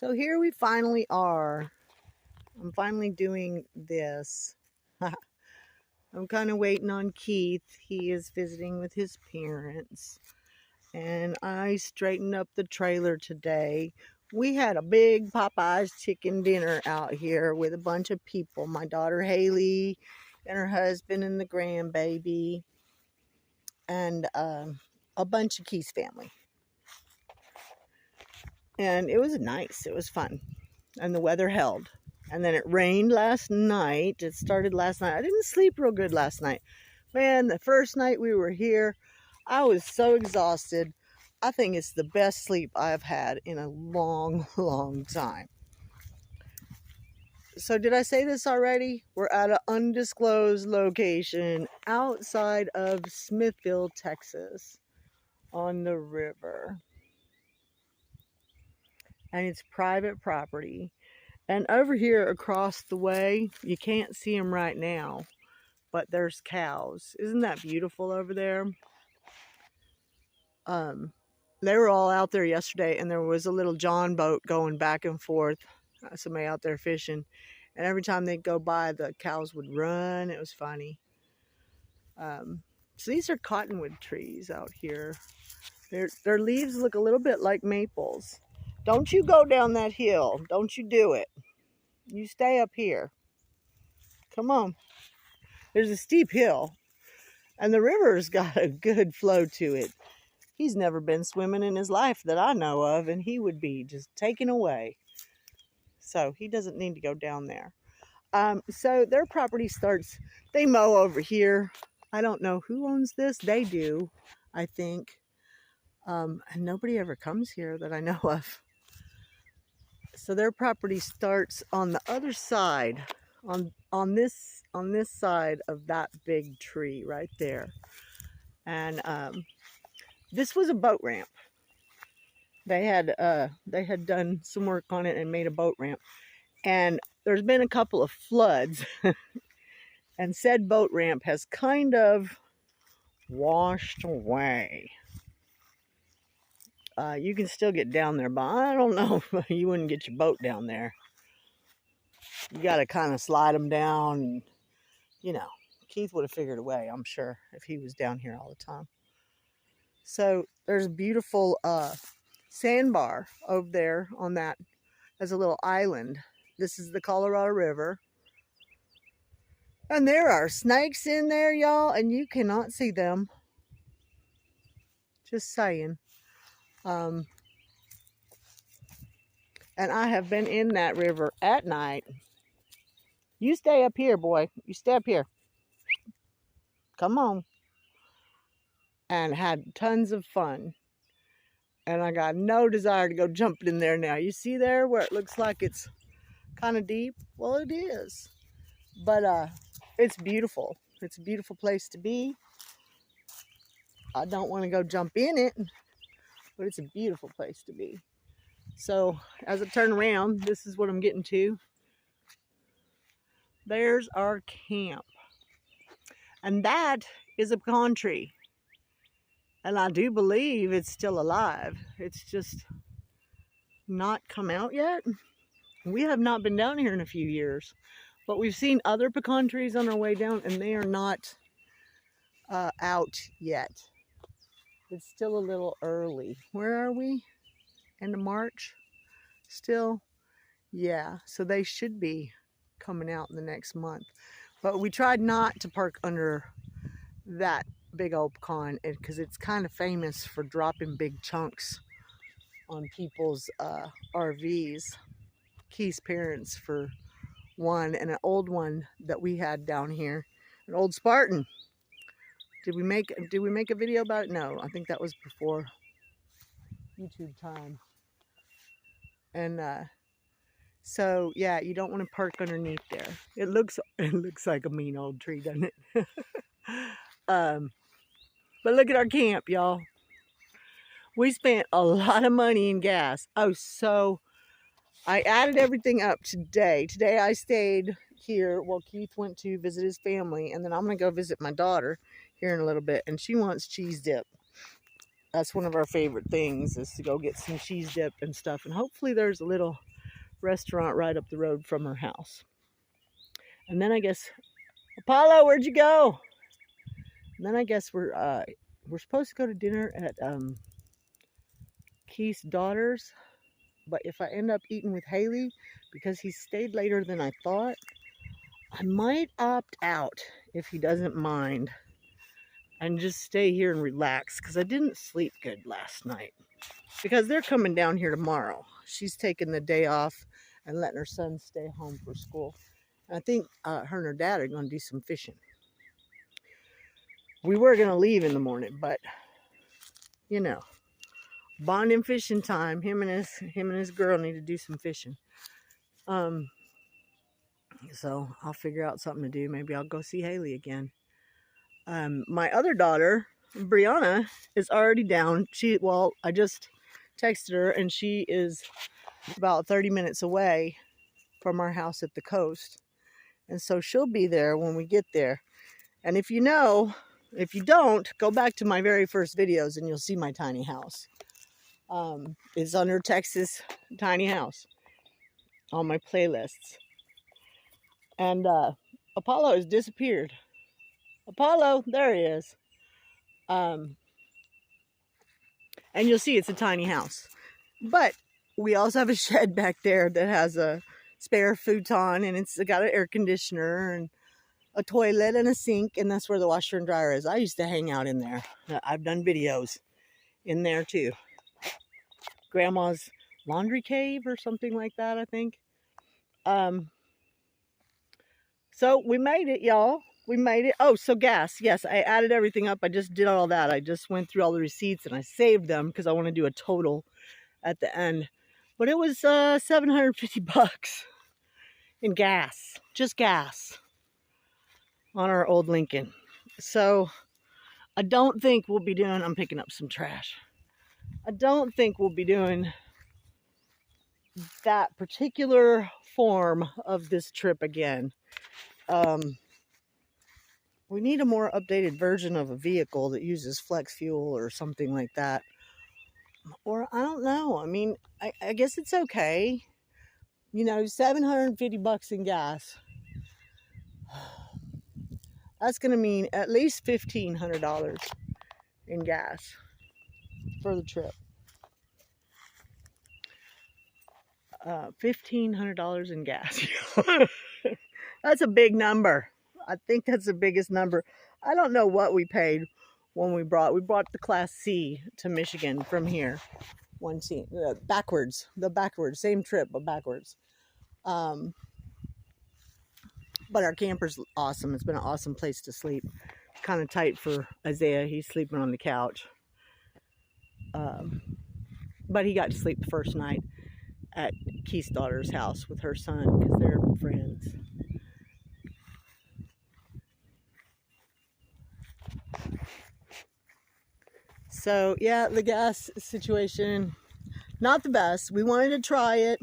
So here we finally are. I'm finally doing this. I'm kind of waiting on Keith. He is visiting with his parents. And I straightened up the trailer today. We had a big Popeye's chicken dinner out here with a bunch of people. My daughter Haley and her husband and the grandbaby. And a bunch of Keith's family. And it was nice. It was fun. And the weather held. And then it rained last night. It started last night. I didn't sleep real good last night. Man, the first night we were here, I was so exhausted. I think it's the best sleep I've had in a long, long time. So did I say this already? We're at an undisclosed location outside of Smithville, Texas, on the river. And it's private property. And over here across the way, you can't see them right now, but there's cows. Isn't that beautiful over there? They were all out there yesterday, and there was a little John boat going back and forth. Somebody out there fishing. And every time they'd go by, the cows would run. It was funny. So these are cottonwood trees out here. Their leaves look a little bit like maples. Don't you go down that hill. Don't you do it. You stay up here. Come on. There's a steep hill, and the river's got a good flow to it. He's never been swimming in his life that I know of, and he would be just taken away. So he doesn't need to go down there. So their property starts, they mow over here. I don't know who owns this. They do, I think. And nobody ever comes here that I know of. So their property starts on the other side, on this side of that big tree right there. And this was a boat ramp. They had done some work on it and made a boat ramp. And there's been a couple of floods, and said boat ramp has kind of washed away. You can still get down there, but I don't know if you wouldn't get your boat down there. You got to kind of slide them down. And, you know, Keith would have figured a way, I'm sure, if he was down here all the time. So there's a beautiful sandbar over there on that as a little island. This is the Colorado River. And there are snakes in there, y'all, and you cannot see them. Just saying. And I have been in that river at night. You stay up here, boy. You stay up here. Come on. And had tons of fun. And I got no desire to go jumping in there now. You see there where it looks like it's kind of deep? Well, it is. But it's beautiful. It's a beautiful place to be. I don't want to go jump in it, but it's a beautiful place to be. So as I turn around, this is what I'm getting to. There's our camp. And that is a pecan tree. And I do believe it's still alive. It's just not come out yet. We have not been down here in a few years. But we've seen other pecan trees on our way down, and they are not out yet. It's still a little early. Where are we? End of March? Still? Yeah, so they should be coming out in the next month. But we tried not to park under that big old pecan because it's kind of famous for dropping big chunks on people's RVs. Keith's parents for one, and an old one that we had down here, an old Spartan. Did we make a video about it? No, I think that was before YouTube time. And so yeah, you don't want to park underneath there. It looks like a mean old tree, doesn't it? But look at our camp, y'all. We spent a lot of money in gas. Oh, so I added everything up today. Today I stayed here while Keith went to visit his family, and then I'm going to go visit my daughter here in a little bit, and she wants cheese dip. That's one of our favorite things, is to go get some cheese dip and stuff. And hopefully there's a little restaurant right up the road from her house. And then I guess, Apollo, where'd you go? And then I guess we're supposed to go to dinner at Keith's daughter's. But if I end up eating with Haley, because he stayed later than I thought, I might opt out if he doesn't mind and just stay here and relax, because I didn't sleep good last night. Because they're coming down here tomorrow. She's taking the day off and letting her son stay home for school. And I think her and her dad are going to do some fishing. We were going to leave in the morning, but, you know, bonding fishing time. Him and his girl need to do some fishing. So I'll figure out something to do. Maybe I'll go see Haley again. My other daughter, Brianna, is already down. I just texted her, and she is about 30 minutes away from our house at the coast. And so she'll be there when we get there. And if you don't, go back to my very first videos and you'll see my tiny house. It's under Texas tiny house on my playlists. And Apollo has disappeared. Apollo, there he is. And you'll see it's a tiny house. But we also have a shed back there that has a spare futon, and it's got an air conditioner and a toilet and a sink, and that's where the washer and dryer is. I used to hang out in there. I've done videos in there too. Grandma's laundry cave or something like that, I think. So we made it, y'all. We made it. Oh, so gas. Yes, I added everything up. I just did all that. I just went through all the receipts and I saved them because I want to do a total at the end. But it was $750 in gas. Just gas on our old Lincoln. So I don't think we'll be doing, I'm picking up some trash. I don't think we'll be doing that particular form of this trip again. We need a more updated version of a vehicle that uses flex fuel or something like that. Or I don't know. I mean, I guess it's okay. You know, $750 in gas. That's going to mean at least $1,500 in gas for the trip. $1,500 in gas. That's a big number. I think that's the biggest number. I don't know what we paid when we brought the Class C to Michigan from here. Backwards, same trip, but backwards. But our camper's awesome. It's been an awesome place to sleep. Kind of tight for Isaiah. He's sleeping on the couch. But he got to sleep the first night at Keith's daughter's house with her son because they're friends. So yeah, the gas situation, not the best. We wanted to try it.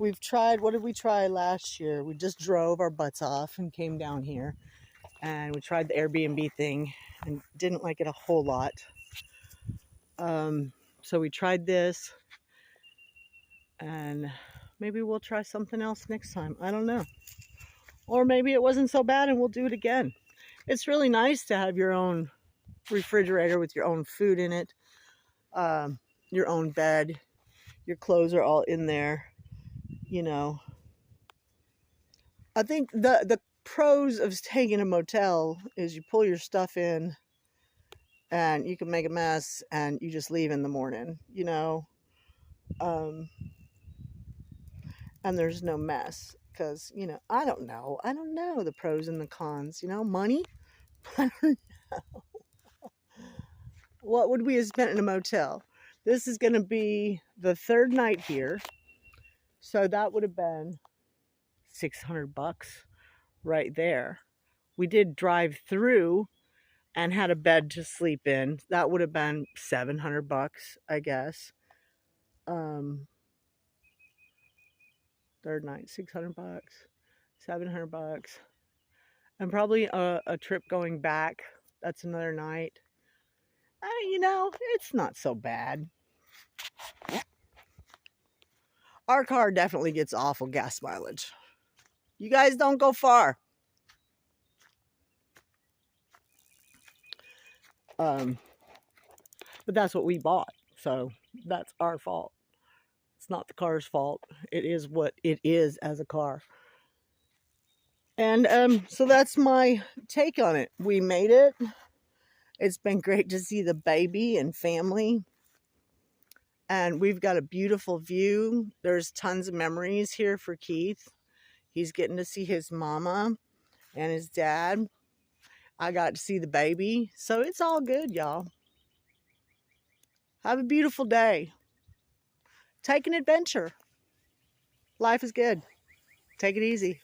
We've tried, what did we try last year? We just drove our butts off and came down here. And we tried the Airbnb thing and didn't like it a whole lot. So we tried this. And maybe we'll try something else next time. I don't know. Or maybe it wasn't so bad and we'll do it again. It's really nice to have your own refrigerator with your own food in it. Your own bed. Your clothes are all in there. You know. I think the pros of staying in a motel is you pull your stuff in and you can make a mess and you just leave in the morning, you know. And there's no mess because, you know, I don't know the pros and the cons, you know. Money, I don't know. What would we have spent in a motel? This is going to be the third night here, so that would have been $600 right there. We did drive through and had a bed to sleep in. That would have been $700, I guess. Third night, $600, $700, and probably a trip going back. That's another night. You know, it's not so bad. Our car definitely gets awful gas mileage. You guys don't go far. But that's what we bought, so that's our fault. It's not the car's fault. It is what it is as a car. And so that's my take on it. We made it. It's been great to see the baby and family. And we've got a beautiful view. There's tons of memories here for Keith. He's getting to see his mama and his dad. I got to see the baby. So it's all good, y'all. Have a beautiful day. Take an adventure. Life is good. Take it easy.